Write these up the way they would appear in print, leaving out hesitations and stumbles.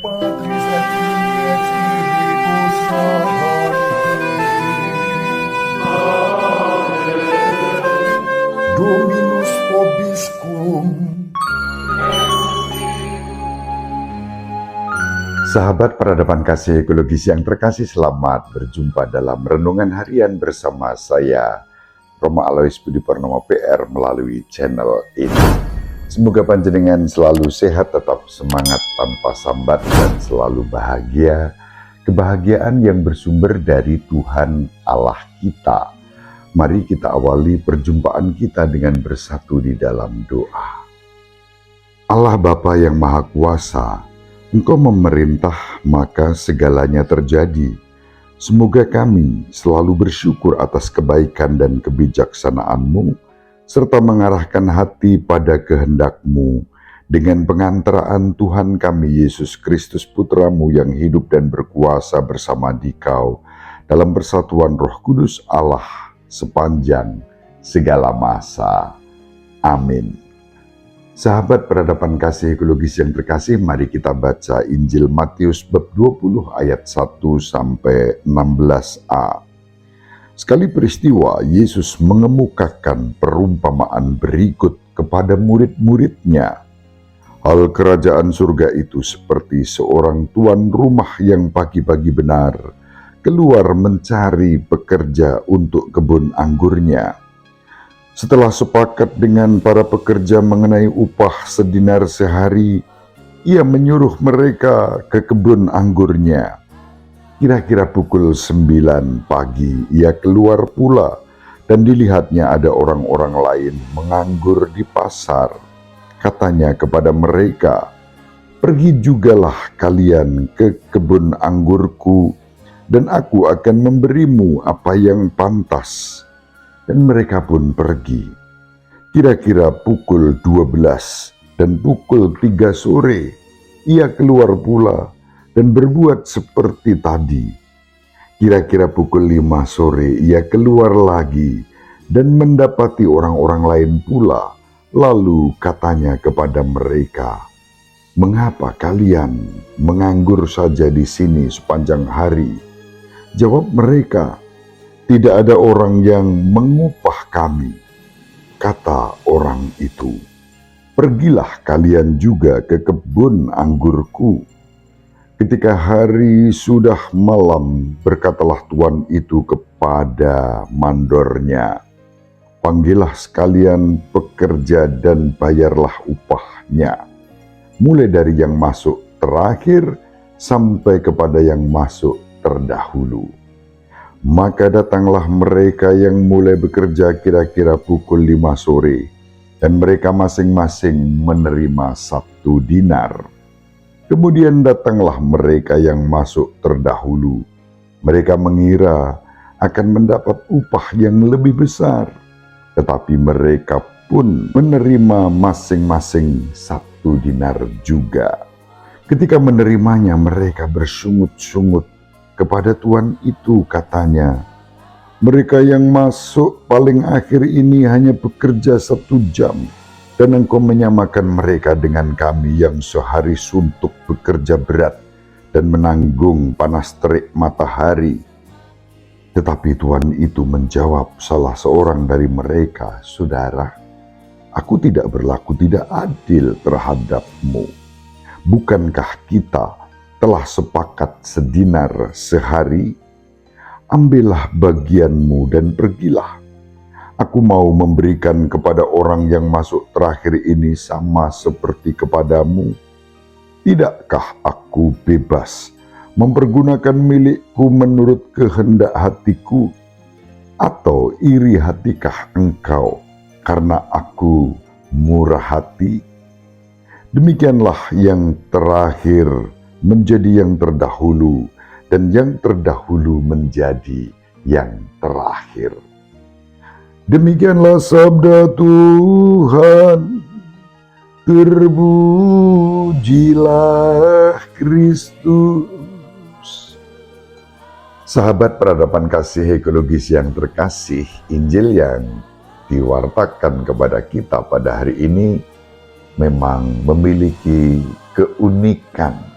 Patris et Filii et Spiritus Sancti. Dominus vobiscum. Sahabat peradaban kasih ekologis yang terkasih, selamat berjumpa dalam Renungan Harian bersama saya, Roma Alois Budi Purnomo PR, melalui channel ini. Semoga panjenengan selalu sehat, tetap semangat tanpa sambat, dan selalu bahagia. Kebahagiaan yang bersumber dari Tuhan Allah kita. Mari kita awali perjumpaan kita dengan bersatu di dalam doa. Allah Bapa yang Maha Kuasa, Engkau memerintah, maka segalanya terjadi. Semoga kami selalu bersyukur atas kebaikan dan kebijaksanaan-Mu, serta mengarahkan hati pada kehendak-Mu, dengan pengantaraan Tuhan kami Yesus Kristus Putra-Mu yang hidup dan berkuasa bersama Dikau, dalam persatuan Roh Kudus Allah sepanjang segala masa. Amin. Sahabat peradaban kasih ekologis yang terkasih, mari kita baca Injil Matius bab 20 ayat 1 sampai 16a. Sekali peristiwa, Yesus mengemukakan perumpamaan berikut kepada murid-muridnya. Hal kerajaan surga itu seperti seorang tuan rumah yang pagi-pagi benar keluar mencari pekerja untuk kebun anggurnya. Setelah sepakat dengan para pekerja mengenai upah sedinar sehari, ia menyuruh mereka ke kebun anggurnya. Kira-kira pukul 9 pagi ia keluar pula, dan dilihatnya ada orang-orang lain menganggur di pasar. Katanya kepada mereka, "Pergi jugalah kalian ke kebun anggurku, dan aku akan memberimu apa yang pantas." Dan mereka pun pergi. Kira-kira pukul 12 dan pukul 3 sore, ia keluar pula dan berbuat seperti tadi. Kira-kira pukul 5 sore, ia keluar lagi dan mendapati orang-orang lain pula. Lalu katanya kepada mereka, "Mengapa kalian menganggur saja di sini sepanjang hari?" Jawab mereka, "Tidak ada orang yang mengupah kami." Kata orang itu, "Pergilah kalian juga ke kebun anggurku." Ketika hari sudah malam, berkatalah tuan itu kepada mandornya, "Panggillah sekalian pekerja dan bayarlah upahnya, mulai dari yang masuk terakhir sampai kepada yang masuk terdahulu." Maka datanglah mereka yang mulai bekerja kira-kira pukul 5 sore, dan mereka masing-masing menerima 1 dinar. Kemudian datanglah mereka yang masuk terdahulu. Mereka mengira akan mendapat upah yang lebih besar, tetapi mereka pun menerima masing-masing 1 dinar juga. Ketika menerimanya, mereka bersungut-sungut kepada tuan itu, katanya, "Mereka yang masuk paling akhir ini hanya bekerja 1 jam, dan engkau menyamakan mereka dengan kami yang sehari suntuk bekerja berat dan menanggung panas terik matahari." Tetapi tuan itu menjawab salah seorang dari mereka, "Saudara, aku tidak berlaku tidak adil terhadapmu. Bukankah kita telah sepakat sedinar sehari? Ambillah bagianmu dan pergilah. Aku mau memberikan kepada orang yang masuk terakhir ini sama seperti kepadamu. Tidakkah aku bebas mempergunakan milikku menurut kehendak hatiku? Atau iri hatikah engkau karena aku murah hati?" Demikianlah yang terakhir menjadi yang terdahulu, dan yang terdahulu menjadi yang terakhir. Demikianlah sabda Tuhan. Terpujilah Kristus. Sahabat peradaban kasih ekologis yang terkasih, Injil yang diwartakan kepada kita pada hari ini memang memiliki keunikan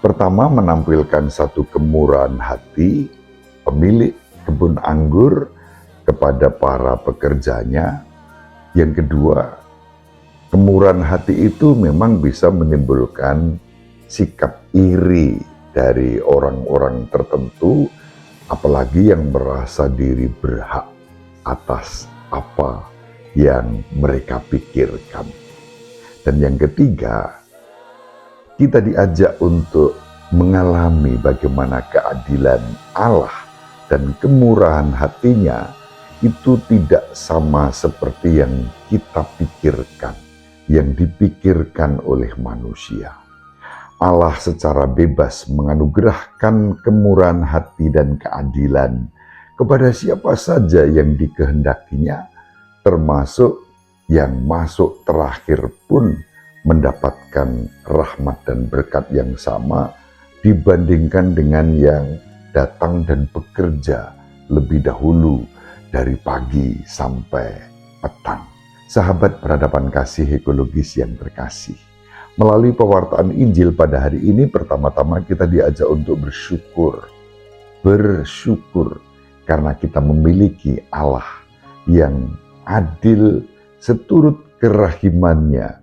Pertama, menampilkan satu kemurahan hati pemilik kebun anggur kepada para pekerjanya. Yang kedua, kemurahan hati itu memang bisa menimbulkan sikap iri dari orang-orang tertentu, apalagi yang merasa diri berhak atas apa yang mereka pikirkan. Dan yang ketiga, kita diajak untuk mengalami bagaimana keadilan Allah dan kemurahan hatinya itu tidak sama seperti yang kita pikirkan, yang dipikirkan oleh manusia. Allah secara bebas menganugerahkan kemurahan hati dan keadilan kepada siapa saja yang dikehendakinya, termasuk yang masuk terakhir pun mendapatkan rahmat dan berkat yang sama dibandingkan dengan yang datang dan bekerja lebih dahulu dari pagi sampai petang. Sahabat peradaban kasih ekologis yang terkasih, melalui pewartaan Injil pada hari ini pertama-tama kita diajak untuk bersyukur. Bersyukur karena kita memiliki Allah yang adil seturut kerahimannya.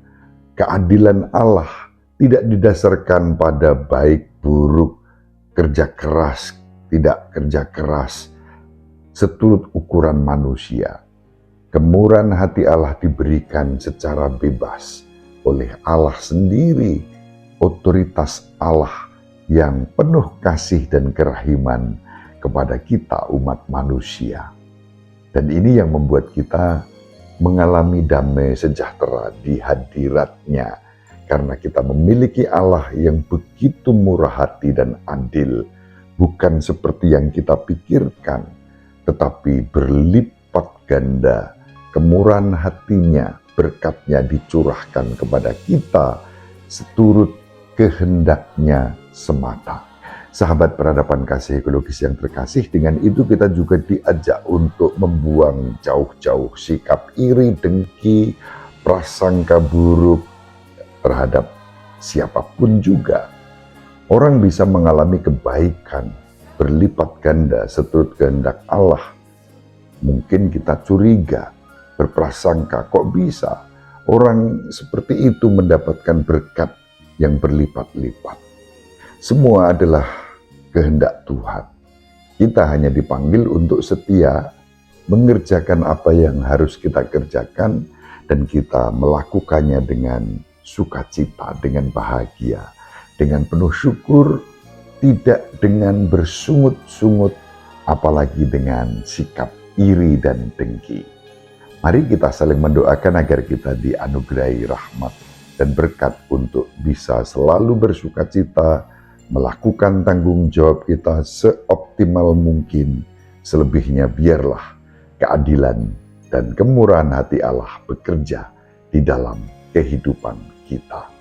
Keadilan Allah tidak didasarkan pada baik buruk, kerja keras, tidak kerja keras, seturut ukuran manusia. Kemurahan hati Allah diberikan secara bebas oleh Allah sendiri, otoritas Allah yang penuh kasih dan kerahiman kepada kita umat manusia. Dan ini yang membuat kita mengalami damai sejahtera di hadiratnya, karena kita memiliki Allah yang begitu murah hati dan adil, bukan seperti yang kita pikirkan, tetapi berlipat ganda kemurahan hatinya, berkatnya dicurahkan kepada kita seturut kehendaknya semata. Sahabat peradaban kasih ekologis yang terkasih, dengan itu kita juga diajak untuk membuang jauh-jauh sikap iri, dengki, prasangka buruk terhadap siapapun juga. Orang bisa mengalami kebaikan berlipat ganda seturut kehendak Allah. Mungkin kita curiga, berprasangka, kok bisa orang seperti itu mendapatkan berkat yang berlipat-lipat. Semua adalah kehendak Tuhan. Kita hanya dipanggil untuk setia, mengerjakan apa yang harus kita kerjakan, dan kita melakukannya dengan sukacita, dengan bahagia, dengan penuh syukur, tidak dengan bersungut-sungut, apalagi dengan sikap iri dan dengki. Mari kita saling mendoakan agar kita dianugerahi rahmat dan berkat untuk bisa selalu bersukacita, melakukan tanggung jawab kita seoptimal mungkin. Selebihnya biarlah keadilan dan kemurahan hati Allah bekerja di dalam kehidupan kita.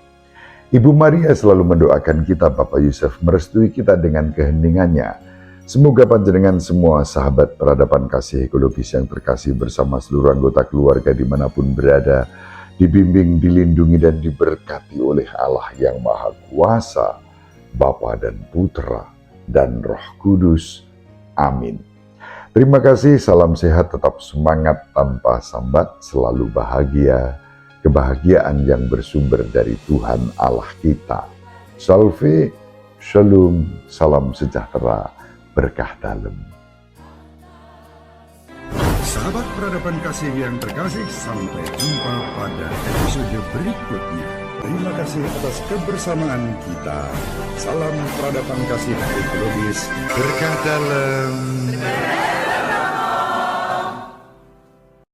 Ibu Maria selalu mendoakan kita, Bapak Yusuf merestui kita dengan keheningannya. Semoga panjenengan semua sahabat peradaban kasih ekologis yang terkasih bersama seluruh anggota keluarga dimanapun berada, dibimbing, dilindungi, dan diberkati oleh Allah yang Maha Kuasa, Bapa dan Putra dan Roh Kudus. Amin. Terima kasih, salam sehat, tetap semangat tanpa sambat, selalu bahagia, kebahagiaan yang bersumber dari Tuhan Allah kita. Salve, shalom, salam sejahtera, berkah dalam. Sahabat peradaban kasih yang terkasih, sampai jumpa pada episode berikutnya. Terima kasih atas kebersamaan kita. Salam peradaban kasih ekologis, berkah dalam.